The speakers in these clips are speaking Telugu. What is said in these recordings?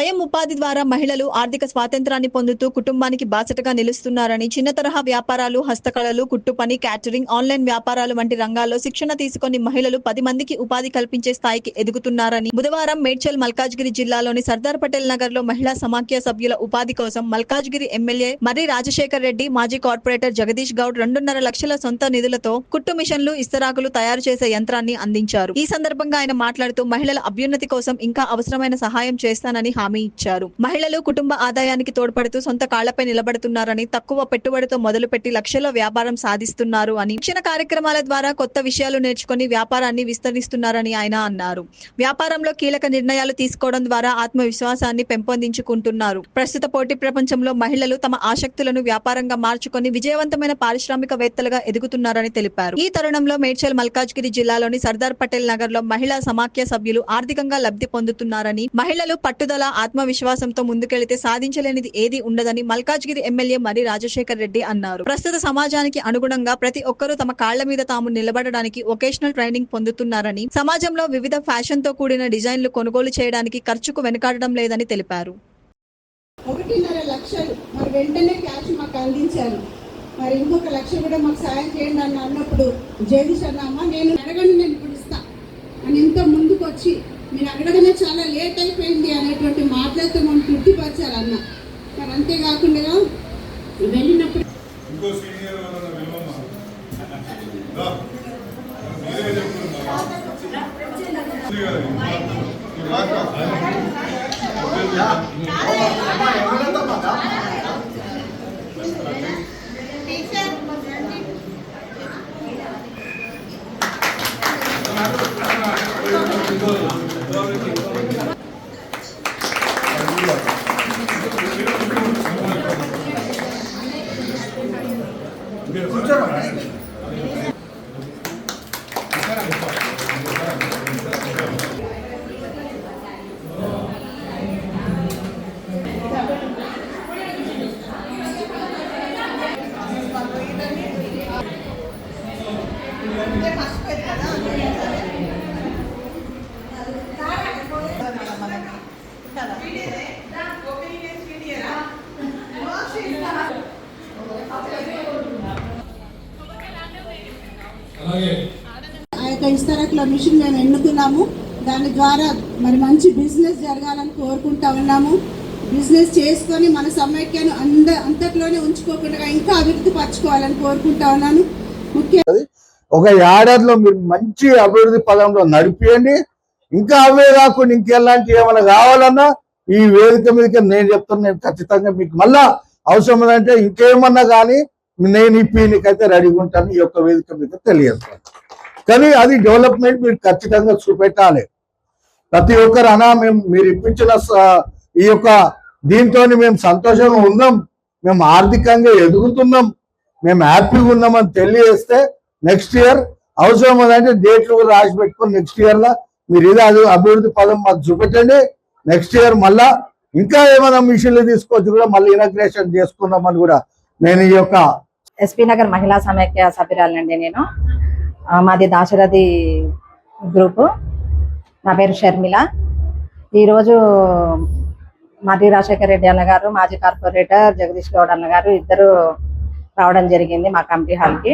స్వయం ఉపాధి ద్వారా మహిళలు ఆర్థిక స్వాతంత్రాన్ని పొందుతూ కుటుంబానికి బాసటగా నిలుస్తున్నారని, చిన్న తరహా వ్యాపారాలు, హస్తకళలు, కుట్టు పని, క్యాటరింగ్, ఆన్లైన్ వ్యాపారాలు వంటి రంగాల్లో శిక్షణ తీసుకుని మహిళలు 10 మందికి ఉపాధి కల్పించే స్థాయికి ఎదుగుతున్నారని బుధవారం మేడ్చల్ మల్కాజ్గిరి జిల్లాలోని సర్దార్ పటేల్ నగర్ లో మహిళా సమాఖ్య సభ్యుల ఉపాధి కోసం మల్కాజ్గిరి ఎమ్మెల్యే మర్రి రాజశేఖర్ రెడ్డి, మాజీ కార్పొరేటర్ జగదీష్ గౌడ్ 2.5 లక్షల సొంత నిధులతో కుట్టు మిషన్లు, ఇస్తరాకులు తయారు చేసే యంత్రాన్ని అందించారు. ఈ సందర్భంగా ఆయన మాట్లాడుతూ మహిళల అభ్యున్నతి కోసం ఇంకా అవసరమైన సహాయం చేస్తానని హామీ ఇచ్చారు. మహిళలు కుటుంబ ఆదాయానికి తోడ్పడుతూ సొంత కాళ్లపై నిలబడుతున్నారని, తక్కువ పెట్టుబడితో మొదలుపెట్టి లక్షల్లో వ్యాపారం సాధిస్తున్నారు అని, శిక్షణ కార్యక్రమాల ద్వారా కొత్త విషయాలు నేర్చుకుని వ్యాపారాన్ని విస్తరిస్తున్నారని ఆయన అన్నారు. వ్యాపారంలో కీలక నిర్ణయాలు తీసుకోవడం ద్వారా ఆత్మవిశ్వాసాన్ని పెంపొందించుకుంటున్నారు. ప్రస్తుత పోటీ ప్రపంచంలో మహిళలు తమ ఆసక్తులను వ్యాపారంగా మార్చుకొని విజయవంతమైన పారిశ్రామికవేత్తలుగా ఎదుగుతున్నారని తెలిపారు. ఈ తరుణంలో మేడ్చల్ మల్కాజ్గిరి జిల్లాలోని సర్దార్ పటేల్ నగర్ లో మహిళా సమాఖ్య సభ్యులు ఆర్థికంగా లబ్ధి పొందుతున్నారని, మహిళలు పట్టుదల, ఆత్మవిశ్వాసంతో ముందుకెళ్తే సాధించలేనిది ఏది ఉండదని మల్కాజ్గిరి ఎమ్మెల్యే మర్రి రాజశేఖర్ రెడ్డి అన్నారు. ప్రస్తుత సమాజానికి అనుగుణంగా ప్రతి ఒక్కరూ తమ కాళ్ల మీద తాము నిలబడడానికి వొకేషనల్ ట్రైనింగ్ పొందుతున్నారని, సమాజంలో వివిధ ఫ్యాషన్ తో కూడిన డిజైన్లు కొనుగోలు చేయడానికి ఖర్చుకు వెనుకాడడం లేదని తెలిపారు. 1.5 లక్షలు మరి వెంటనే క్యాష్ మాకు అందించారు. మరి ఇంకొక 1 లక్ష కూడా మాకు సాయం చేయండి అని అన్నప్పుడు జగదీష్ అన్నమ్మ నేను అడగండి, నేను ఇప్పుడు ఇస్తా అని ఇంత ముందుకు వచ్చి మీరు అడగడమే చాలా లేట్ అయిపోయింది అనేటువంటి మాటలతో మనం తృప్తిపరిచారు అన్న. మరి అంతేకాకుండా వెళ్ళినప్పుడు ఆ యొక్క ఇస్తరాకుల మిషన్ మేము ఎన్నుకున్నాము. దాని ద్వారా మరి మంచి బిజినెస్ జరగాలని కోరుకుంటా ఉన్నాము. బిజినెస్ చేసుకొని మన సమైక్యను అంతట్లోనే ఉంచుకోకుండా ఇంకా అభివృద్ధి పరచుకోవాలని కోరుకుంటా ఉన్నాను. ఒక ఏడాదిలో మీరు మంచి అభివృద్ధి పదంలో నడిపియండి. ఇంకా అవే కాకుండా ఇంకెలాంటి ఏమైనా కావాలన్నా ఈ వేదిక మీదకి నేను చెప్తాను. నేను ఖచ్చితంగా మీకు మళ్ళా అవసరం ఉందంటే ఇంకేమన్నా కానీ నేను ఇప్పీనికైతే రెడీగా ఉంటాను. ఈ యొక్క వేదిక మీద తెలియజేస్తాను. కానీ అది డెవలప్మెంట్ మీరు ఖచ్చితంగా చూపెట్టాలి. ప్రతి ఒక్కరు అన్నా మీరు ఇప్పించిన ఈ యొక్క దీంతో మేము సంతోషంగా ఉన్నాం, మేము ఆర్థికంగా ఎదుగుతున్నాం, మేము హ్యాపీగా ఉన్నామని తెలియజేస్తే నెక్స్ట్ ఇయర్ అవసరం ఉందంటే డేట్లు కూడా రాసి పెట్టుకొని నెక్స్ట్ ఇయర్ లో మీరు ఇది అభివృద్ధి పదం మాకు చూపెట్టండి. నెక్స్ట్ ఇయర్ మళ్ళా ఇంకా ఏమైనా మిషన్లు తీసుకొచ్చి కూడా మళ్ళీ ఇనాగ్రేషన్ చేసుకుందామని కూడా నేను ఈ యొక్క ఎస్పీ నగర్ మహిళా సమైక్య సభ్యురాలండి. నేను మాది దాశరథి గ్రూపు. నా పేరు షర్మిల. ఈరోజు మర్రి రాజశేఖర్ రెడ్డి అన్న గారు, మాజీ కార్పొరేటర్ జగదీష్ గౌడ్ అన్న గారు ఇద్దరు రావడం జరిగింది మా కమిటీ హాల్కి.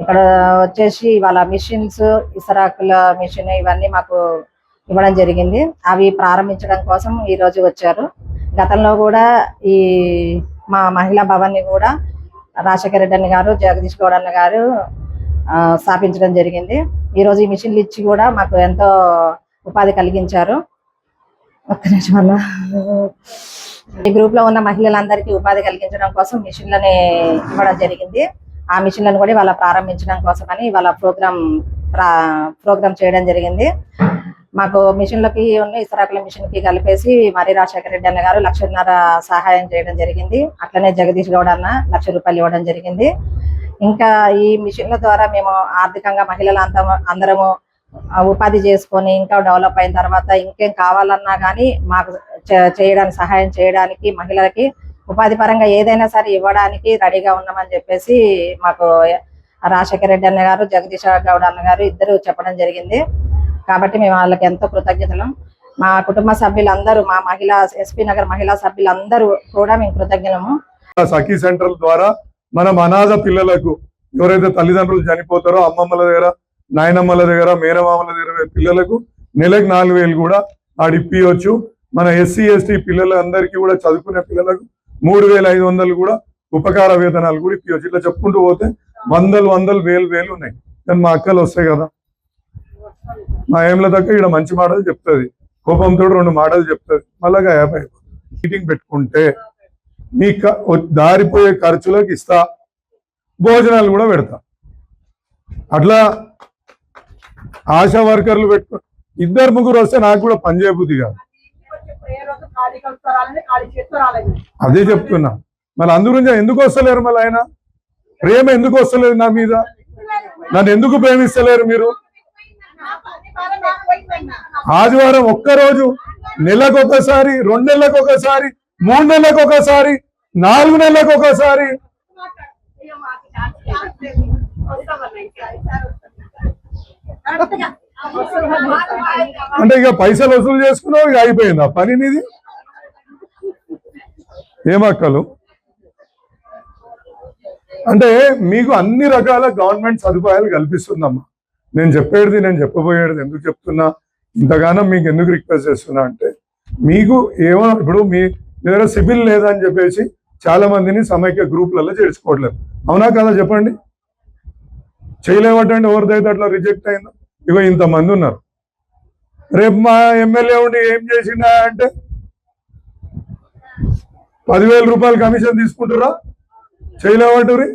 ఇక్కడ వచ్చేసి వాళ్ళ మిషన్స్, ఇసరాకుల మిషన్ ఇవన్నీ మాకు ఇవ్వడం జరిగింది. అవి ప్రారంభించడం కోసం ఈరోజు వచ్చారు. గతంలో కూడా ఈ మా మహిళా భవన్ని కూడా రాజశేఖర్ రెడ్డి అన్న గారు, జగదీష్ గౌడ్ అన్న గారు స్థాపించడం జరిగింది. ఈరోజు ఈ మిషన్లు ఇచ్చి కూడా మాకు ఎంతో ఉపాధి కలిగించారు. ఒక్క నిమిషం అన్న. ఈ గ్రూప్ లో ఉన్న మహిళలందరికీ ఉపాధి కలిగించడం కోసం మిషన్లని ఇవ్వడం జరిగింది. ఆ మిషన్లను కూడా వాళ్ళ ప్రారంభించడం కోసమని వాళ్ళ ప్రోగ్రామ్ చేయడం జరిగింది. మాకు మిషన్లకి ఉన్న ఇసరాకుల మిషన్ కి కలిపేసి మర్రి రాజశేఖర్ రెడ్డి అన్న గారు 1.5 లక్షల సహాయం చేయడం జరిగింది. అట్లనే జగదీష్ గౌడ్ అన్న 1 లక్ష రూపాయలు ఇవ్వడం జరిగింది. ఇంకా ఈ మిషన్ల ద్వారా మేము ఆర్థికంగా మహిళలు అందరము ఉపాధి చేసుకొని ఇంకా డెవలప్ అయిన తర్వాత ఇంకేం కావాలన్నా కానీ మాకు చేయడానికి సహాయం చేయడానికి మహిళలకి ఉపాధి పరంగా ఏదైనా సరే ఇవ్వడానికి రెడీగా ఉన్నామని చెప్పేసి మాకు రాజశేఖర్ రెడ్డి అన్న గారు, జగదీష్ గౌడ్ అన్న గారు ఇద్దరు చెప్పడం జరిగింది. కాబట్టి మేము వాళ్ళకి ఎంతో కృతజ్ఞతలు. మా కుటుంబ సభ్యులందరూ, మా మహిళా ఎస్పీ నగర్ మహిళా సభ్యులందరూ కూడా మేము కృతజ్ఞులము. సఖీ సెంటర్ ద్వారా మనం అనాథ పిల్లలకు ఎవరైతే తల్లిదండ్రులు చనిపోతారో అమ్మమ్మల దగ్గర, నాయనమ్మల దగ్గర, మేనమామల దగ్గర పిల్లలకు నెలకు 4,000 కూడా ఆడిపియవచ్చు. మన ఎస్సీ ఎస్టీ పిల్లలందరికీ కూడా, చదువుకునే పిల్లలకు 3,500 కూడా ఉపకార వేతనాలు కూడా ఇప్పించవచ్చు. ఇట్లా చెప్పుకుంటూ పోతే వందలు వేలు ఉన్నాయి. కానీ మా అక్కలు వస్తాయి కదా, మా ఏమ్ల దగ్గర ఇక్కడ మంచి మాటలు చెప్తుంది, కోపంతో 2 మాటలు చెప్తుంది, మళ్ళా యాప్ అయిపోతుంది. మీటింగ్ పెట్టుకుంటే మీ దారిపోయే ఖర్చులకు ఇస్తా, భోజనాలు కూడా పెడతా. అట్లా ఆశా వర్కర్లు పెట్టుకో, 2-3 వస్తే నాకు కూడా పని చేయబుద్ధి కాదు. అదే చెప్తున్నా. మళ్ళీ అందుగురించి ఎందుకు వస్తలేరు? మళ్ళీ ఆయన ప్రేమ ఎందుకు వస్తలేదు నా మీద? నన్ను ఎందుకు ప్రేమిస్తలేరు మీరు? ఆదివారం ఒక్కరోజు, నెలకొకసారి, 2 నెలలకు ఒకసారి, 3 నెలలకు ఒకసారి, 4 నెలలకు ఒకసారి అంటే ఇక పైసలు వసూలు చేసుకున్నావు, ఇక అయిపోయింది ఆ పని నీది. ఏమక్కలు అంటే మీకు అన్ని రకాల గవర్నమెంట్ సదుపాయాలు కల్పిస్తుందమ్మా. నేను చెప్పేది, నేను చెప్పబోయేది ఎందుకు చెప్తున్నా, ఇంతగానో మీకు ఎందుకు రిక్వెస్ట్ చేస్తున్నా అంటే, మీకు ఏమో ఇప్పుడు మీ దగ్గర సిబిల్ లేదని చెప్పేసి చాలా మందిని సమైక్య గ్రూప్లలో చేర్చుకోవట్లేదు. అవునా కదా చెప్పండి? చేయలేవటండి, ఎవరిదైతే అట్లా రిజెక్ట్ అయిందో. ఇగో ఇంతమంది ఉన్నారు. రేపు మా ఎమ్మెల్యే ఉండి ఏం చేసిండా అంటే 10,000 రూపాయలు కమిషన్ తీసుకుంటారా? చేయలేవటరి.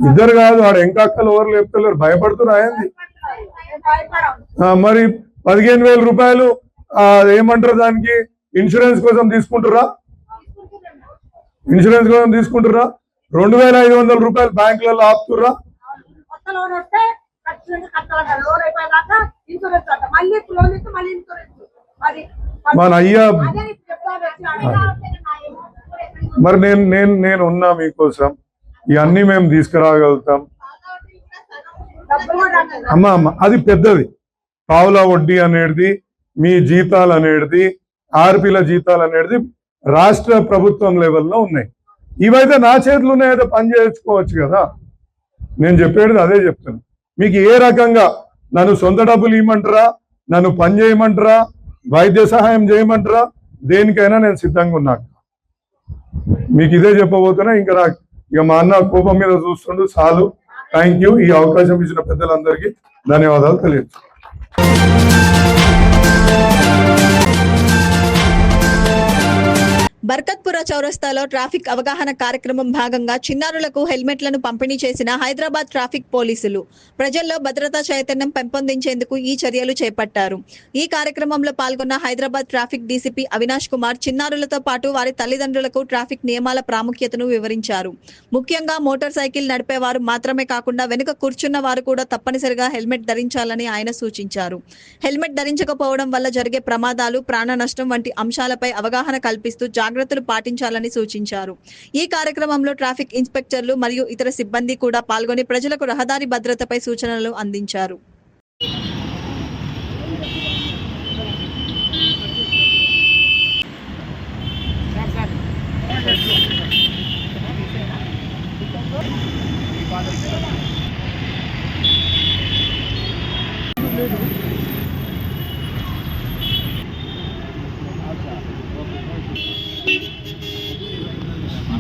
ఇద్దరు కాదు, ఆడ ఎంకక్కలు ఎవరు లేపుతలేరు, భయపడుతున్నా అయింది. మరి 15,000 రూపాయలు ఏమంటారు దానికి, ఇన్సూరెన్స్ కోసం తీసుకుంటారా? ఇన్సూరెన్స్ కోసం తీసుకుంటారా? 2,500 రూపాయలు బ్యాంకులలో ఆపుతుర్రా? మన అయ్యా మరి నేను ఉన్నా మీకోసం, ఇవన్నీ మేము తీసుకురాగలుగుతాం. అమ్మ అది పెద్దది. పావుల వడ్డీ అనేది, మీ జీతాలు అనేది, ఆర్పీల జీతాలు అనేది రాష్ట్ర ప్రభుత్వం లెవెల్లో ఉన్నాయి. ఇవైతే నా చేతులు ఉన్నాయైతే పని చేసుకోవచ్చు కదా. నేను చెప్పేది అదే చెప్తాను. మీకు ఏ రకంగా నన్ను సొంత డబ్బులు ఇవ్వమంటారా, నన్ను పని చేయమంటారా, వైద్య సహాయం చేయమంటారా, దేనికైనా నేను సిద్ధంగా ఉన్నాను. మీకు ఇదే చెప్పబోతున్నా. ఇంకా నాకు ఇక మా అన్న కోపం మీద చూస్తుండు చాలు. Thank you. ఈ అవకాశం ఇచ్చిన పెద్దలందరికీ ధన్యవాదాలు తెలియదు. బర్కత్పుర చౌరస్తాలో ట్రాఫిక్ అవగాహన కార్యక్రమం భాగంగా చిన్నారులకు హెల్మెట్లను పంపిణీ చేసిన హైదరాబాద్ ట్రాఫిక్ పోలీసులు ప్రజల్లో భద్రతా చైతన్యం పెంపొందించేందుకు ఈ చర్యలు చేపట్టారు. ఈ కార్యక్రమంలో పాల్గొన్న హైదరాబాద్ ట్రాఫిక్ డీసీపీ అవినాష్ కుమార్ చిన్నారులతో పాటు వారి తల్లిదండ్రులకు ట్రాఫిక్ నియమాల ప్రాముఖ్యతను వివరించారు. ముఖ్యంగా మోటార్ సైకిల్ నడిపేవారు మాత్రమే కాకుండా వెనుక కూర్చున్న వారు కూడా తప్పనిసరిగా హెల్మెట్ ధరించాలని ఆయన సూచించారు. హెల్మెట్ ధరించకపోవడం వల్ల జరిగే ప్రమాదాలు, ప్రాణ నష్టం వంటి అంశాలపై అవగాహన కల్పిస్తూ జాగ్రత్తలు పాటించాలని సూచించారు. ఈ కార్యక్రమంలో ట్రాఫిక్ ఇన్స్పెక్టర్లు మరియు ఇతర సిబ్బంది కూడా పాల్గొని ప్రజలకు రహదారి భద్రతపై సూచనలు అందించారు.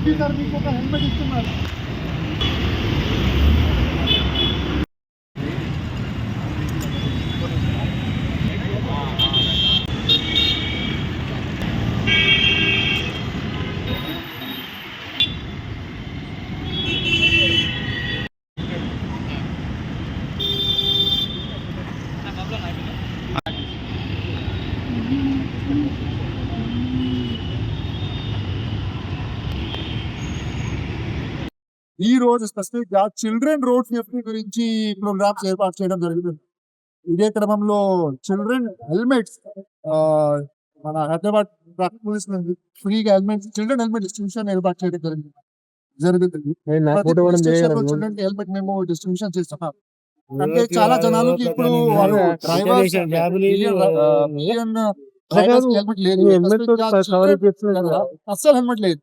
హెల్మెట్ ఇస్తున్నారు. ఈ రోజు స్పెసిఫిక్ గా చిల్డ్రన్ రోడ్ సేఫ్టీ గురించి ప్రోగ్రామ్స్ ఏర్పాటు చేయడం జరిగింది. ఇదే క్రమంలో చిల్డ్రన్ హెల్మెట్స్ మన హైదరాబాద్ ట్రాఫిక్ పోలీస్ నుంచి ఫ్రీగా హెల్మెట్, చిల్డ్రన్ హెల్మెట్ డిస్ట్రిబ్యూషన్ ఏర్పాటు చేయడం జరుగుతుంది. చిల్డ్రన్ హెల్మెట్ మేము డిస్ట్రిబ్యూషన్ చేస్తున్నాం. అంటే చాలా జనాలకి ఇప్పుడు వాళ్ళు డ్రైవర్స్ అస్సలు హెల్మెట్ లేదు.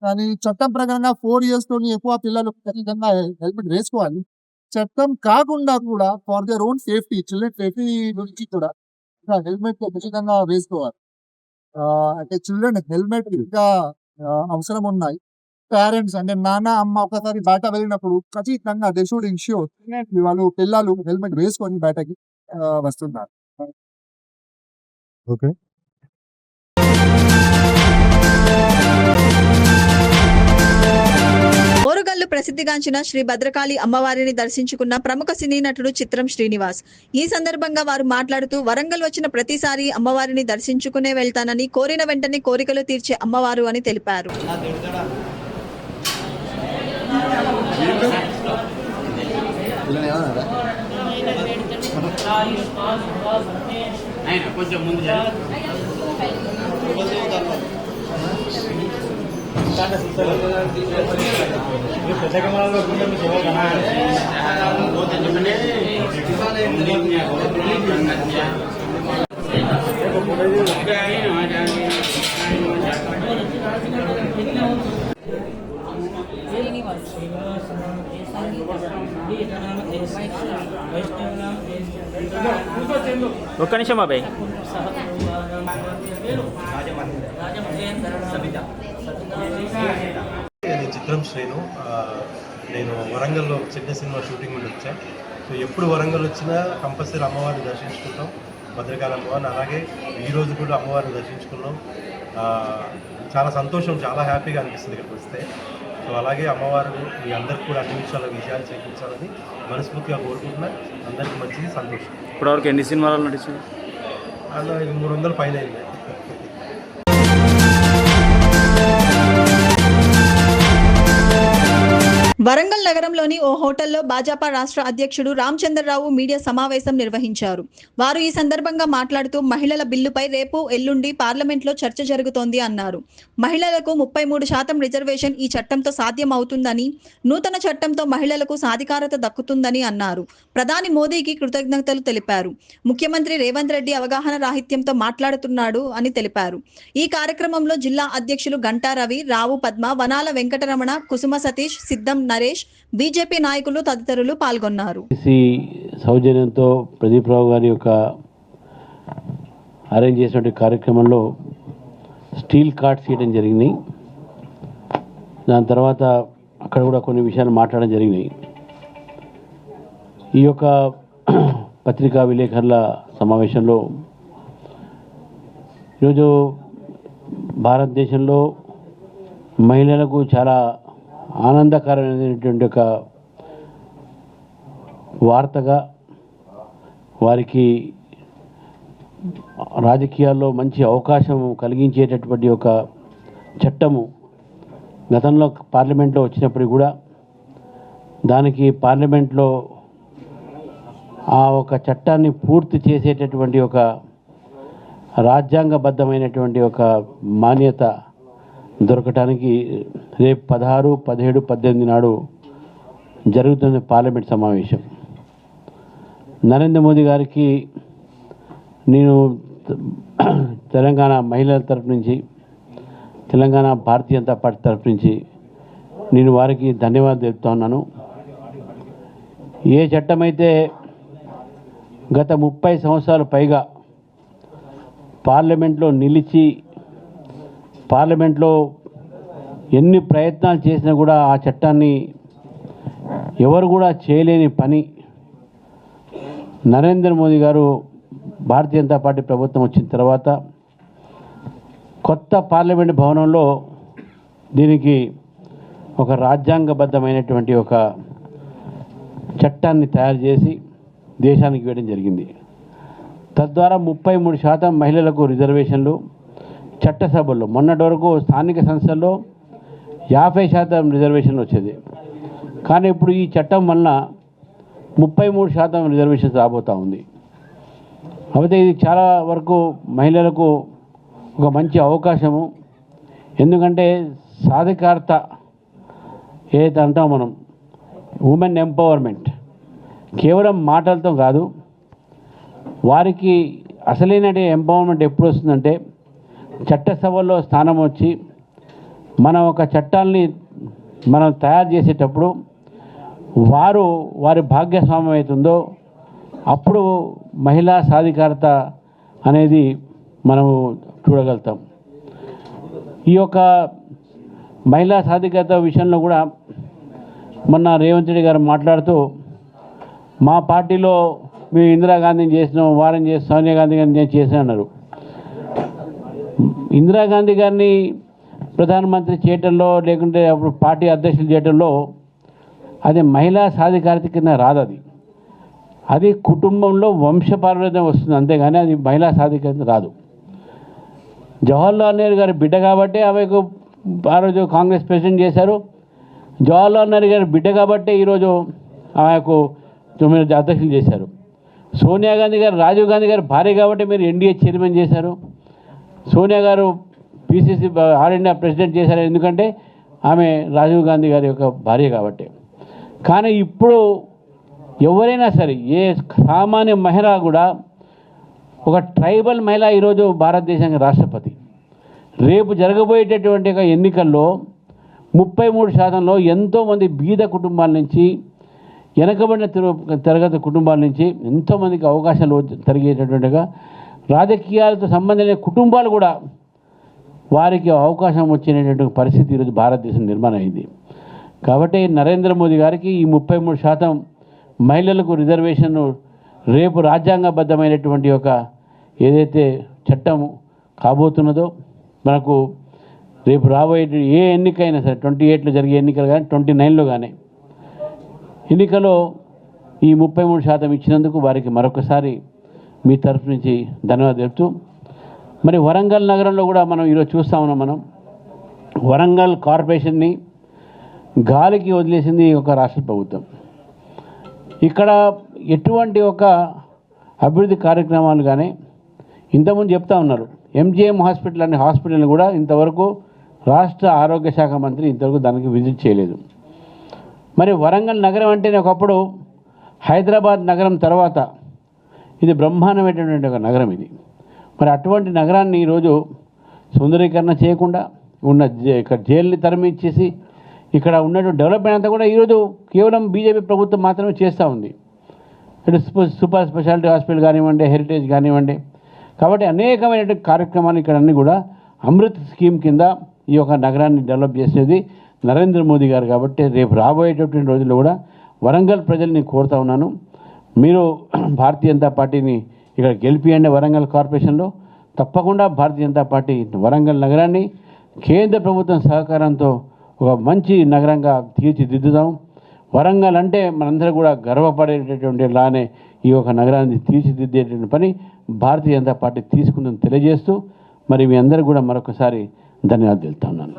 కానీ చట్టం ప్రకారంగా 4 years తోని ఎక్కువ పిల్లలు ఖచ్చితంగా హెల్మెట్ వేసుకోవాలి. చట్టం కాకుండా కూడా for their own safety, children safety గురించి కూడా హెల్మెట్ ఖచ్చితంగా వేసుకోవాలి. అంటే చిల్డ్రన్ హెల్మెట్ ఇంకా అవసరం ఉన్నాయి. పేరెంట్స్ అంటే నాన్న అమ్మ ఒకసారి బయట వెళ్ళినప్పుడు ఖచ్చితంగా దే షుడ్ ఇన్ష్యూర్ వాళ్ళు పిల్లలు హెల్మెట్ వేసుకొని బయటకి వస్తున్నారు. ఓకే. ఓరుగల్లు ప్రసిద్ధిగాంచిన శ్రీ భద్రకాళి అమ్మవారిని దర్శించుకున్న ప్రముఖ సినీ నటుడు చిత్రం శ్రీనివాస్. ఈ సందర్భంగా వారు మాట్లాడుతూ వరంగల్ వచ్చిన ప్రతిసారి అమ్మవారిని దర్శించుకునే వెళ్తానని, కోరిన వెంటనే కోరికలు తీర్చే అమ్మవారు అని తెలిపారు. ఒక్క నిమిషం బాబాయ్. నేను చిత్రం శ్రీను. నేను వరంగల్లో చిన్న సినిమా షూటింగ్ నుండి వచ్చాను. సో ఎప్పుడు వరంగల్ వచ్చినా కంపల్సరీ అమ్మవారిని దర్శించుకుంటాం, భద్రకాళి అమ్మవారిని. అలాగే ఈరోజు కూడా అమ్మవారిని దర్శించుకున్నాం. చాలా సంతోషం, చాలా హ్యాపీగా అనిపిస్తుంది ఇక్కడికి వస్తే. సో అలాగే అమ్మవారు మీ అందరికి కూడా అన్ని విషయాలు చేయించాలని మనస్ఫూర్తిగా కోరుకుంటున్నా. అందరికీ మంచిది, సంతోషం. ఇప్పటివరకు ఎన్ని సినిమాలు నటించింది? అందులో 300 పైన అయింది. వరంగల్ నగరంలోని ఓ హోటల్లో భాజపా రాష్ట్ర అధ్యక్షుడు రామచంద్రరావు మీడియా సమావేశం నిర్వహించారు. వారు ఈ సందర్భంగా మాట్లాడుతూ మహిళల బిల్లుపై రేపు ఎల్లుండి పార్లమెంట్లో చర్చ జరుగుతోంది అన్నారు. మహిళలకు 33% రిజర్వేషన్ ఈ చట్టంతో సాధ్యం అవుతుందని, నూతన చట్టంతో మహిళలకు సాధికారత దక్కుతుందని అన్నారు. ప్రధాని మోదీకి కృతజ్ఞతలు తెలిపారు. ముఖ్యమంత్రి రేవంత్ రెడ్డి అవగాహన రాహిత్యంతో మాట్లాడుతున్నాడు అని తెలిపారు. ఈ కార్యక్రమంలో జిల్లా అధ్యక్షులు గంటా రవి, రావు పద్మ, వనాల వెంకటరమణ, కుసుమ సతీష్, సిద్ధం నరేష్, బీజేపీ నాయకులు తదితరులు పాల్గొన్నారు. సౌజన్యంతో ప్రదీప్ రావు గారి యొక్క అరేంజ్ చేసినటువంటి కార్యక్రమంలో స్టీల్ కార్డ్స్ చేయడం జరిగినాయి. దాని తర్వాత అక్కడ కూడా కొన్ని విషయాలు మాట్లాడడం జరిగినాయి. ఈ యొక్క పత్రికా విలేకరుల సమావేశంలో ఈరోజు భారతదేశంలో మహిళలకు చాలా ఆనందకరమైనటువంటి ఒక వార్తగా, వారికి రాజకీయాల్లో మంచి అవకాశం కలిగించేటటువంటి ఒక చట్టము గతంలో పార్లమెంట్లో వచ్చినప్పుడు కూడా దానికి పార్లమెంట్లో ఆ ఒక చట్టాన్ని పూర్తి చేసేటటువంటి ఒక రాజ్యాంగబద్ధమైనటువంటి ఒక మాన్యత దొరకటానికి రేపు 16, 17, 18 నాడు జరుగుతున్న పార్లమెంట్ సమావేశం. నరేంద్ర మోదీ గారికి నేను తెలంగాణ మహిళల తరపు నుంచి, తెలంగాణ భారతీయ జనతా పార్టీ తరపు నుంచి నేను వారికి ధన్యవాదాలు తెలుపుతా ఉన్నాను. ఏ చట్టమైతే గత 30 సంవత్సరాలు పైగా పార్లమెంట్లో నిలిచి, పార్లమెంట్లో ఎన్ని ప్రయత్నాలు చేసినా కూడా ఆ చట్టాన్ని ఎవరు కూడా చేయలేని పని నరేంద్ర మోదీ గారు భారతీయ జనతా పార్టీ ప్రభుత్వం వచ్చిన తర్వాత కొత్త పార్లమెంట్ భవనంలో దీనికి ఒక రాజ్యాంగబద్ధమైనటువంటి ఒక చట్టాన్ని తయారు చేసి దేశానికి ఇవ్వడం జరిగింది. తద్వారా 33% మహిళలకు రిజర్వేషన్లు చట్టసభల్లో, మొన్నటి వరకు స్థానిక సంస్థల్లో 50% రిజర్వేషన్ వచ్చేది. కానీ ఇప్పుడు ఈ చట్టం వలన 33% రిజర్వేషన్స్ రాబోతూ ఉంది. కాకపోతే ఇది చాలా వరకు మహిళలకు ఒక మంచి అవకాశము. ఎందుకంటే సాధికారత ఏదైతే అంటాం మనం, ఉమెన్ ఎంపవర్మెంట్, కేవలం మాటలతో కాదు, వారికి అసలైన ఎంపవర్మెంట్ ఎప్పుడు వస్తుందంటే చట్టసభల్లో స్థానం వచ్చి మనం ఒక చట్టాలని మనం తయారు చేసేటప్పుడు వారి భాగస్వామ్యం అవుతుందో అప్పుడు మహిళా సాధికారత అనేది మనము చూడగలుగుతాం. ఈ యొక్క మహిళా సాధికారత విషయంలో కూడా మొన్న రేవంత్ రెడ్డి గారు మాట్లాడుతూ మా పార్టీలో మేము ఇందిరాగాంధీని చేసినాం, వారిని చేసి సోనియా గాంధీ గారిని నేను చేసిన అన్నారు. ఇందిరాగాంధీ గారిని ప్రధానమంత్రి చేయటంలో లేకుంటే అప్పుడు పార్టీ అధ్యక్షులు చేయటంలో అది మహిళా సాధికారత కింద రాదు. అది కుటుంబంలో వంశపారంపర్యం వస్తుంది, అంతేగాని అది మహిళా సాధికారత రాదు. జవహర్లాల్ నెహ్రూ గారి బిడ్డ కాబట్టి ఆమెకు ఆ రోజు కాంగ్రెస్ ప్రెసిడెంట్ చేశారు. జవహర్లాల్ నెహ్రూ గారి బిడ్డ కాబట్టి ఈరోజు ఆమెకు 9 అధ్యక్షులు చేశారు. సోనియా గాంధీ గారు రాజీవ్ గాంధీ గారి భార్య కాబట్టి మీరు ఎన్డీఏ చైర్మన్ చేశారు. సోనియా గారు పిసిసి ఆల్ ఇండియా ప్రెసిడెంట్ చేశారు, ఎందుకంటే ఆమె రాజీవ్ గాంధీ గారి యొక్క భార్య కాబట్టి. కానీ ఇప్పుడు ఎవరైనా సరే ఏ సామాన్య మహిళ కూడా ఒక ట్రైబల్ మహిళ ఈరోజు భారతదేశానికి రాష్ట్రపతి. రేపు జరగబోయేటటువంటి ఒక ఎన్నికల్లో 33% ఎంతోమంది బీద కుటుంబాల నుంచి, వెనకబడిన తరగతి కుటుంబాల నుంచి ఎంతోమందికి అవకాశాలు జరిగేటటువంటిగా రాజకీయాలతో సంబంధం లేని కుటుంబాలు కూడా వారికి అవకాశం వచ్చేటటువంటి పరిస్థితి ఈరోజు భారతదేశం నిర్మాణం అయింది. కాబట్టి నరేంద్ర మోదీ గారికి ఈ 33% మహిళలకు రిజర్వేషన్ రేపు రాజ్యాంగబద్ధమైనటువంటి ఒక ఏదైతే చట్టం కాబోతున్నదో మనకు రేపు రాబోయే ఏ ఎన్నికైనా సరే 28లో జరిగే ఎన్నికలు కానీ 29లో కానీ ఎన్నికలో ఈ 33% ఇచ్చినందుకు వారికి మరొకసారి మీ తరఫు నుంచి ధన్యవాదాలు చెప్తూ, మరి వరంగల్ నగరంలో కూడా మనం ఈరోజు చూస్తూ ఉన్నాం. మనం వరంగల్ కార్పొరేషన్ని గాలికి వదిలేసింది ఒక రాష్ట్ర ప్రభుత్వం. ఇక్కడ ఎటువంటి ఒక అభివృద్ధి కార్యక్రమాలు కానీ ఇంతకుముందు చెప్తా ఉన్నారు. ఎంజిఎం హాస్పిటల్ అనే హాస్పిటల్ని కూడా ఇంతవరకు రాష్ట్ర ఆరోగ్య శాఖ మంత్రి ఇంతవరకు దానికి విజిట్ చేయలేదు. మరి వరంగల్ నగరం అంటేనే ఒకప్పుడు హైదరాబాద్ నగరం తర్వాత ఇది బ్రహ్మాండమైనటువంటి ఒక నగరం ఇది. మరి అటువంటి నగరాన్ని ఈరోజు సుందరీకరణ చేయకుండా ఉన్న ఇక్కడ జైల్ని తరమించేసి ఇక్కడ ఉన్నటువంటి డెవలప్మెంట్ అంతా కూడా ఈరోజు కేవలం బీజేపీ ప్రభుత్వం మాత్రమే చేస్తూ ఉంది. ఇటు సూపర్ స్పెషాలిటీ హాస్పిటల్ కానివ్వండి, హెరిటేజ్ కానివ్వండి. కాబట్టి అనేకమైనటువంటి కార్యక్రమాలు ఇక్కడ అన్నీ కూడా అమృత్ స్కీమ్ కింద ఈ యొక్క నగరాన్ని డెవలప్ చేసేది నరేంద్ర మోదీ గారు. కాబట్టి రేపు రాబోయేటటువంటి రోజుల్లో కూడా వరంగల్ ప్రజల్ని కోరుతా ఉన్నాను, మీరు భారతీయ జనతా పార్టీని ఇక్కడ గెలిపియండి. వరంగల్ కార్పొరేషన్లో తప్పకుండా భారతీయ జనతా పార్టీ వరంగల్ నగరాన్ని కేంద్ర ప్రభుత్వం సహకారంతో ఒక మంచి నగరంగా తీర్చిదిద్దుదాం. వరంగల్ అంటే మనందరూ కూడా గర్వపడేటటువంటి లానే ఈ యొక్క నగరాన్ని తీర్చిదిద్దేటువంటి పని భారతీయ జనతా పార్టీ తీసుకుందని తెలియజేస్తూ మరి మీ అందరూ కూడా మరొకసారి ధన్యవాదాలు తెలుపుతా ఉన్నాను.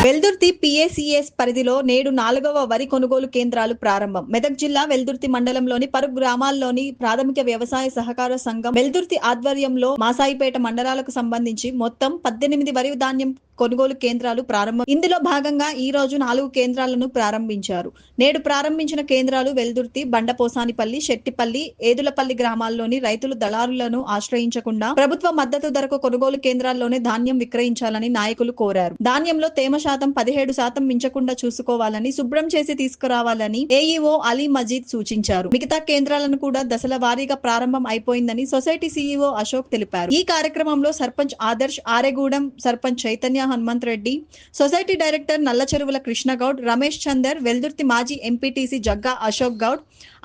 వెల్దుర్తి పిఏసిఎస్ పరిధిలో నేడు 4వ వరి కొనుగోలు కేంద్రాలు ప్రారంభం. మెదక్ జిల్లా వెల్దుర్తి మండలంలోని పలు గ్రామాల్లోని ప్రాథమిక వ్యవసాయ సహకార సంఘం వెల్దుర్తి ఆధ్వర్యంలో మాసాయిపేట మండలాలకు సంబంధించి మొత్తం 18 వరి ధాన్యం కొనుగోలు కేంద్రాలు ప్రారంభం. ఇందులో భాగంగా ఈ రోజు 4 కేంద్రాలను ప్రారంభించారు. నేడు ప్రారంభించిన కేంద్రాలు వెల్దుర్తి, బండపోసానిపల్లి, శెట్టిపల్లి, ఏదులపల్లి గ్రామాల్లోని రైతులు దళారులను ఆశ్రయించకుండా ప్రభుత్వ మద్దతు ధరకు కొనుగోలు కేంద్రాల్లోనే ధాన్యం విక్రయించాలని నాయకులు కోరారు. ధాన్యంలో తేమ శాతం 17% మించకుండా చూసుకోవాలని, శుభ్రం చేసి తీసుకురావాలని ఏఈఓ అలీ మజీద్ సూచించారు. మిగతా కేంద్రాలను కూడా దశల వారీగా ప్రారంభం అయిపోయిందని సొసైటీ సీఈఓ అశోక్ తెలిపారు. ఈ కార్యక్రమంలో సర్పంచ్ ఆదర్శ్, ఆరేగూడెం సర్పంచ్ చైతన్య హనుమంత్ రెడ్డి, సొసైటీ డైరెక్టర్ నల్లచెరువుల కృష్ణగౌడ్, రమేష్ చందర్, వెల్దుర్తి మాజీ ఎంపీటీసీ జగ్గా అశోక్ గౌడ్,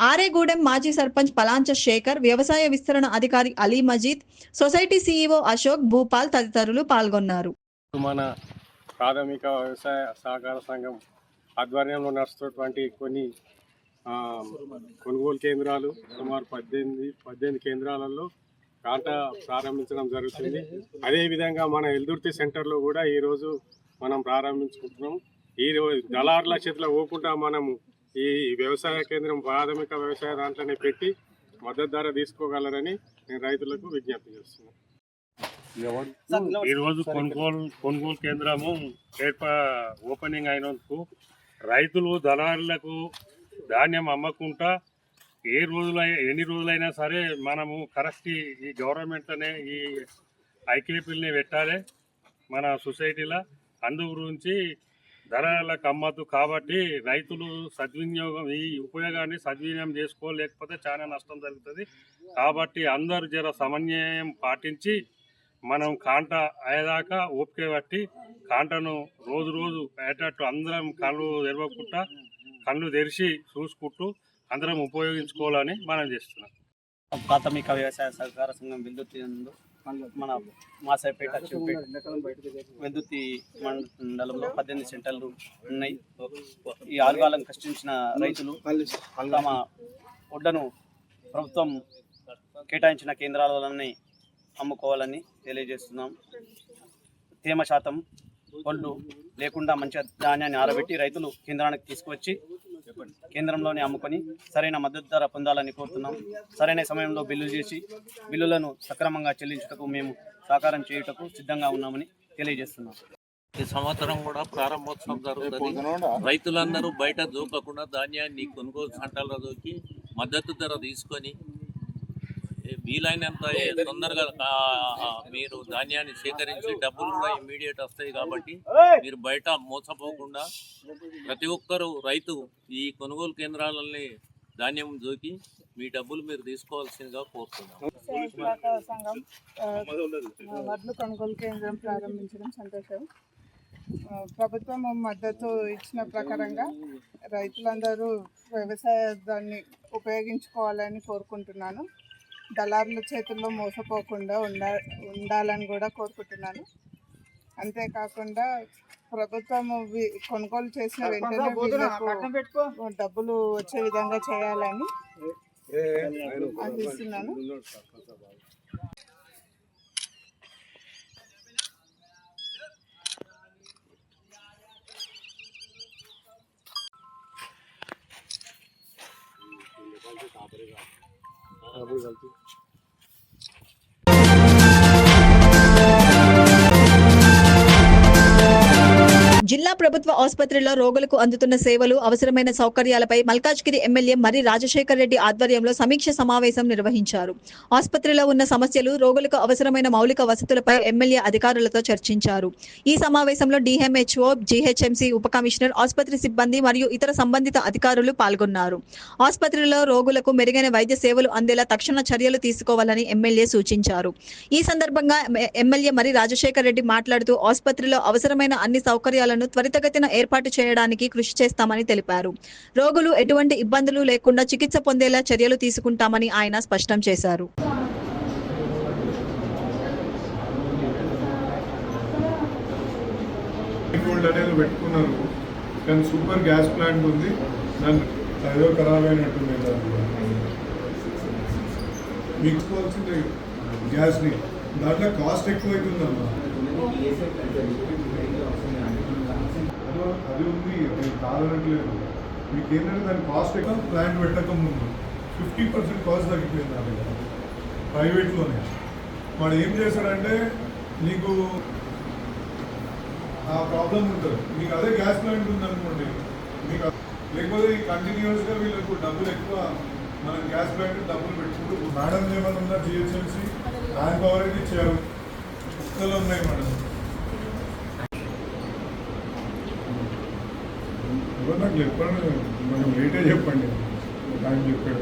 ఆరేగూడెం మాజీ సర్పంచ్ పలాంచ శేఖర్, వ్యవసాయ విస్తరణ అధికారి అలీ మజీద్, సొసైటీ సీఈఓ అశోక్, భూపాల్ తదితరులు పాల్గొన్నారు. మన ప్రాథమిక వ్యవసాయ సహకార సంఘం ఆధ్వర్యంలో నడుస్తున్నటువంటి కొన్ని కొనుగోలు కేంద్రాలు సుమారు 18 కేంద్రాలలో కాంటా ప్రారంభించడం జరుగుతుంది. అదేవిధంగా మన వెల్దుర్తి సెంటర్లో కూడా ఈరోజు మనం ప్రారంభించుకుంటున్నాం. ఈ దళారుల చేతిలో పోకుండా మనము ఈ వ్యవసాయ కేంద్రం ప్రాథమిక వ్యవసాయ దాంట్లోనే పెట్టి మద్దతు ధర తీసుకోగలరని నేను రైతులకు విజ్ఞప్తి చేస్తున్నాను. ఈ రోజు కొనుగోలు కేంద్రము ఓపెనింగ్ అయినందుకు రైతులు దళారులకు ధాన్యం అమ్మకుండా ఎన్ని రోజులైనా సరే మనము కరెక్ట్ ఈ గవర్నమెంట్నే ఈ ఐకేపీలని పెట్టాలి మన సొసైటీలో. అందు గురించి ధరలకు అమ్మద్దు కాబట్టి రైతులు ఈ ఉపయోగాన్ని సద్వినియోగం చేసుకోలేకపోతే చాలా నష్టం జరుగుతుంది. కాబట్టి అందరూ జర సమన్వయం పాటించి మనం కాంట అయ్యేదాకా ఓపిక పట్టి కాంటను రోజు అయ్యేటట్టు అందరం కళ్ళు తెరవకుండా కళ్ళు తెరిచి చూసుకుంటూ అందరం ఉపయోగించుకోవాలని మనం చేస్తున్నాం. ప్రాథమిక వ్యవసాయ సహకార సంఘం వెల్దుర్తి మన మాసాయిపేట వెల్దుర్తి మండలంలో 18 సెంటర్లు ఉన్నాయి. ఈ ఆరుగాలం కష్టించిన రైతులు తమ ఒడ్డను ప్రభుత్వం కేటాయించిన కేంద్రాలన్నీ అమ్ముకోవాలని తెలియజేస్తున్నాం. తేమ శాతం ఒడ్లు లేకుండా మంచి ధాన్యాన్ని ఆరబెట్టి రైతులు కేంద్రానికి తీసుకువచ్చి కేంద్రంలోనే అమ్ముకొని సరైన మద్దతు ధర పొందాలని కోరుతున్నాం. సరైన సమయంలో బిల్లులు చేసి బిల్లులను సక్రమంగా చెల్లించుటకు మేము సహకారం చేయుటకు సిద్ధంగా ఉన్నామని తెలియజేస్తున్నాం. ఈ సంవత్సరం కూడా ప్రారంభోత్సవం జరుగుతుంది. రైతులందరూ బయట దూకకుండా ధాన్యాన్ని కొనుగోలు సెంటర్లో దూకి మద్దతు ధర తీసుకొని వీలైనంత తొందరగా మీరు ధాన్యాన్ని సేకరించి డబ్బులు కూడా ఇమ్మీడియట్ వస్తాయి. కాబట్టి మీరు బయట మోసపోకుండా ప్రతి ఒక్కరూ రైతు ఈ కొనుగోలు కేంద్రాలని ధాన్యం దూకి మీ డబ్బులు మీరు తీసుకోవాల్సిందిగా కోరుతున్నాం. సంఘం వడ్లు కొనుగోలు కేంద్రం ప్రారంభించడం సంతోషం. ప్రభుత్వం మద్దతు ఇచ్చిన ప్రకారంగా రైతులందరూ వ్యవసాయాన్ని ఉపయోగించుకోవాలని కోరుకుంటున్నాను. దళారుల చేతుల్లో మోసపోకుండా ఉండాలని కూడా కోరుకుంటున్నాను. అంతేకాకుండా ప్రభుత్వం కొనుగోలు చేసిన వెంటనే డబ్బులు వచ్చే విధంగా చేయాలని ఆశిస్తున్నాను. జిల్లా ప్రభుత్వ ఆసుపత్రిలో రోగులకు అందుతున్న సేవలు అవసరమైన సౌకర్యాలపై మల్కాజ్గిరి ఎమ్మెల్యే మరి రాజశేఖర్ రెడ్డి ఆధ్వర్యంలో సమీక్ష సమావేశం నిర్వహించారు. ఆసుపత్రిలో ఉన్న సమస్యలు, రోగులకు అవసరమైన మౌలిక వసతులపై ఎమ్మెల్యే అధికారులతో చర్చించారు. ఈ సమావేశంలో డిఎంహెచ్ఓ, జీహెచ్ఎంసీ ఉప కమిషనర్, ఆసుపత్రి సిబ్బంది మరియు ఇతర సంబంధిత అధికారులు పాల్గొన్నారు. ఆసుపత్రిలో రోగులకు మెరుగైన వైద్య సేవలు అందేలా తక్షణ చర్యలు తీసుకోవాలని ఎమ్మెల్యే సూచించారు. ఈ సందర్భంగా ఎమ్మెల్యే మరి రాజశేఖర్ రెడ్డి మాట్లాడుతూ ఆసుపత్రిలో అవసరమైన అన్ని సౌకర్యాలను త్వరితగతిన ఏర్పాటు చేయడానికి కృషి చేస్తామని తెలిపారు. రోగులు ఎటువంటి ఇబ్బందులు లేకుండా చికిత్స పొందేలా చర్యలు తీసుకుంటామని ఆయన స్పష్టం చేశారు. పెట్టుకున్నారు కానీ సూపర్ గ్యాస్ ప్లాంట్ ఉంది, దాన్ని ఏదో ఖరాబ్ అయినట్టుంది. మీకు కావాల్సింది గ్యాస్ని దాంట్లో కాస్ట్ ఎక్కువ అవుతుందమ్మా. అది ఉంది, కాదనట్లేదు. మీకు ఏంటంటే దాని కాస్ట్ ఎక్కువ. ప్లాంట్ పెట్టక ముందు 50% కాస్ట్ తగ్గిపోయింది నా దగ్గర ప్రైవేట్లోనే. వాడు ఏం చేశాడంటే నీకు ఆ ప్రాబ్లం ఉంటుంది. మీకు అదే గ్యాస్ ప్లాంట్ ఉందనుకోండి, మీకు లేకపోతే కంటిన్యూస్గా వీళ్ళకు డబ్బులు ఎక్కువ, మనం గ్యాస్ ప్లాంట్ డబ్బులు పెట్టుకుంటూ. మేడం ఏమైనా ఉందా? జిహెచ్ఎంసీ మ్యాన్ పవర్ అయితే ఇచ్చారు, కుక్కలు ఉన్నాయి మేడం. ఎవరు నాకు చెప్పండి, మనం లేటే చెప్పండి, టైం చెప్పాడు.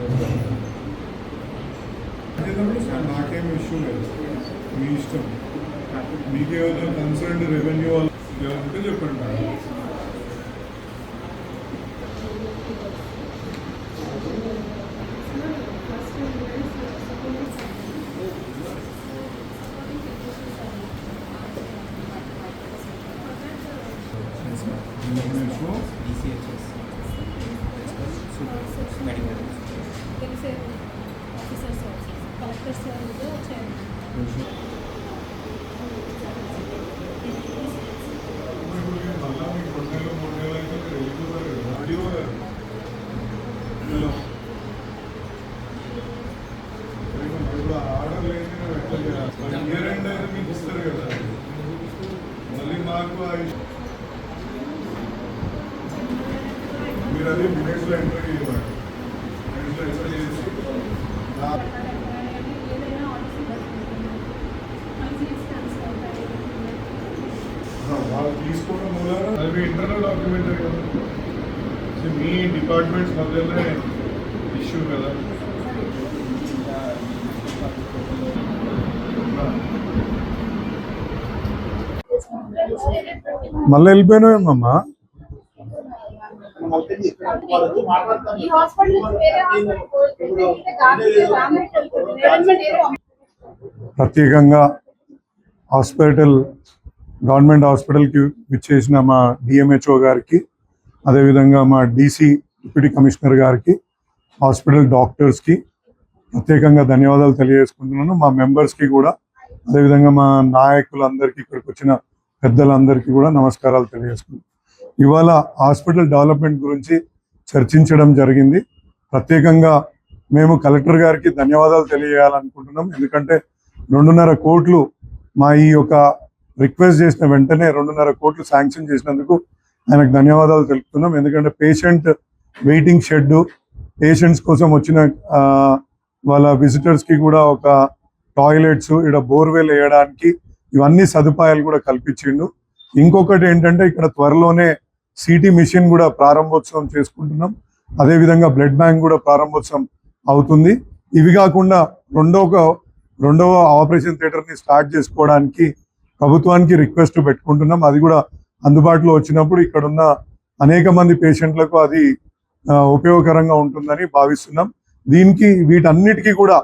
నాకేం ఇష్యూ లేదు, మీ ఇష్టం. మీకేమైనా కన్సర్న్ రెవెన్యూ వాళ్ళు ఉంటే చెప్పండి మేడం. ఆర్డర్ లేదు, ఇయర్ ఎండ్ అయితే మీకు డాక్యుమెంటరీ కదా. మీ డిపార్ట్మెంట్స్ మధ్యలోనే ఇష్యూ కదా. మళ్ళీ వెళ్ళిపోయినావేమమ్మా? ప్రత్యేకంగా గవర్నమెంట్ హాస్పిటల్కి విచ్చేసిన మా డిఎంహెచ్ఓ గారికి, అదేవిధంగా మా డీసీ డిప్యూటీ కమిషనర్ గారికి, హాస్పిటల్ డాక్టర్స్కి ప్రత్యేకంగా ధన్యవాదాలు తెలియజేసుకుంటున్నాను. మా మెంబర్స్కి కూడా, అదేవిధంగా మా నాయకులందరికీ, ఇక్కడికి వచ్చిన పెద్దలందరికీ కూడా నమస్కారాలు తెలియజేసుకుంటున్నాను. ఇవాళ హాస్పిటల్ డెవలప్మెంట్ గురించి చర్చించడం జరిగింది. ప్రత్యేకంగా మేము కలెక్టర్ గారికి ధన్యవాదాలు తెలియజేయాలనుకుంటున్నాం. ఎందుకంటే 2.5 కోట్లు మా ఈ యొక్క రిక్వెస్ట్ చేసిన వెంటనే 2.5 కోట్లు శాంక్షన్ చేసినందుకు ఆయనకు ధన్యవాదాలు తెలుపుతున్నాం. ఎందుకంటే పేషెంట్ వెయిటింగ్ షెడ్, పేషెంట్స్ కోసం వచ్చిన వాళ్ళ విజిటర్స్కి కూడా ఒక టాయిలెట్స్, ఇక్కడ బోర్వెల్ వేయడానికి ఇవన్నీ సదుపాయాలు కూడా కల్పించిండు. ఇంకొకటి ఏంటంటే ఇక్కడ త్వరలోనే సిటీ మిషన్ కూడా ప్రారంభోత్సవం చేసుకుంటున్నాం. అదేవిధంగా బ్లడ్ బ్యాంక్ కూడా ప్రారంభోత్సవం అవుతుంది. ఇవి కాకుండా రెండవ ఆపరేషన్ థియేటర్ని స్టార్ట్ చేసుకోవడానికి ప్రభుత్వానికి రిక్వెస్ట్ పెట్టుకుంటున్నాం. అది కూడా అందుబాటులో వచ్చినప్పుడు ఇక్కడున్న అనేక మంది పేషెంట్లకు అది ఉపయోగకరంగా ఉంటుందని భావిస్తున్నాం. వీటన్నిటికీ కూడా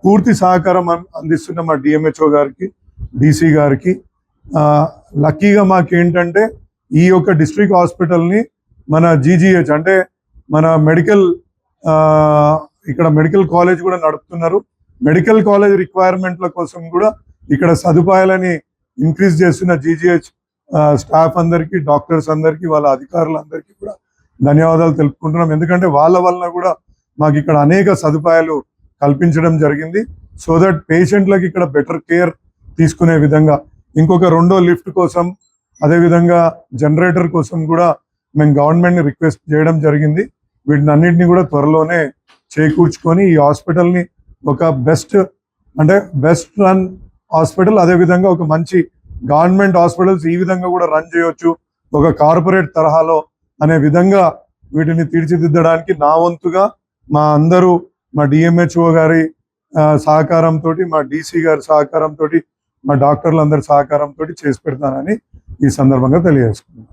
పూర్తి సహకారం అందిస్తున్న మా డిఎంహెచ్ఓ గారికి, డీసీ గారికి. లక్కీగా మాకేంటంటే ఈ యొక్క డిస్ట్రిక్ట్ హాస్పిటల్ని మన జీజీహెచ్ అంటే మన ఇక్కడ మెడికల్ కాలేజ్ కూడా నడుపుతున్నారు. మెడికల్ కాలేజ్ రిక్వైర్మెంట్ల కోసం కూడా ఇక్కడ సదుపాయాలని ఇంక్రీజ్ చేస్తున్న జీజీహెచ్ స్టాఫ్ అందరికీ, డాక్టర్స్ అందరికీ, వాళ్ళ అధికారులందరికీ కూడా ధన్యవాదాలు తెలుపుకుంటున్నాం. ఎందుకంటే వాళ్ళ వలన కూడా మాకు ఇక్కడ అనేక సదుపాయాలు కల్పించడం జరిగింది. సో దట్ పేషెంట్లకు ఇక్కడ బెటర్ కేర్ తీసుకునే విధంగా ఇంకొక 2వ లిఫ్ట్ కోసం, అదేవిధంగా జనరేటర్ కోసం కూడా మేము గవర్నమెంట్ని రిక్వెస్ట్ చేయడం జరిగింది. వీటినన్నింటినీ కూడా త్వరలోనే చేకూర్చుకొని ఈ హాస్పిటల్ని ఒక బెస్ట్ రన్ హాస్పిటల్, అదేవిధంగా ఒక మంచి గవర్నమెంట్ హాస్పిటల్స్ ఈ విధంగా కూడా రన్ చేయొచ్చు ఒక కార్పొరేట్ తరహాలో అనే విధంగా వీటిని తీర్చిదిద్దడానికి నా వంతుగా మా డిఎంహెచ్ఓ గారి సహకారంతో, మా డీసీ గారి సహకారంతో, మా డాక్టర్లందరి సహకారంతో చేసి పెడతానని ఈ సందర్భంగా తెలియజేసుకున్నాను.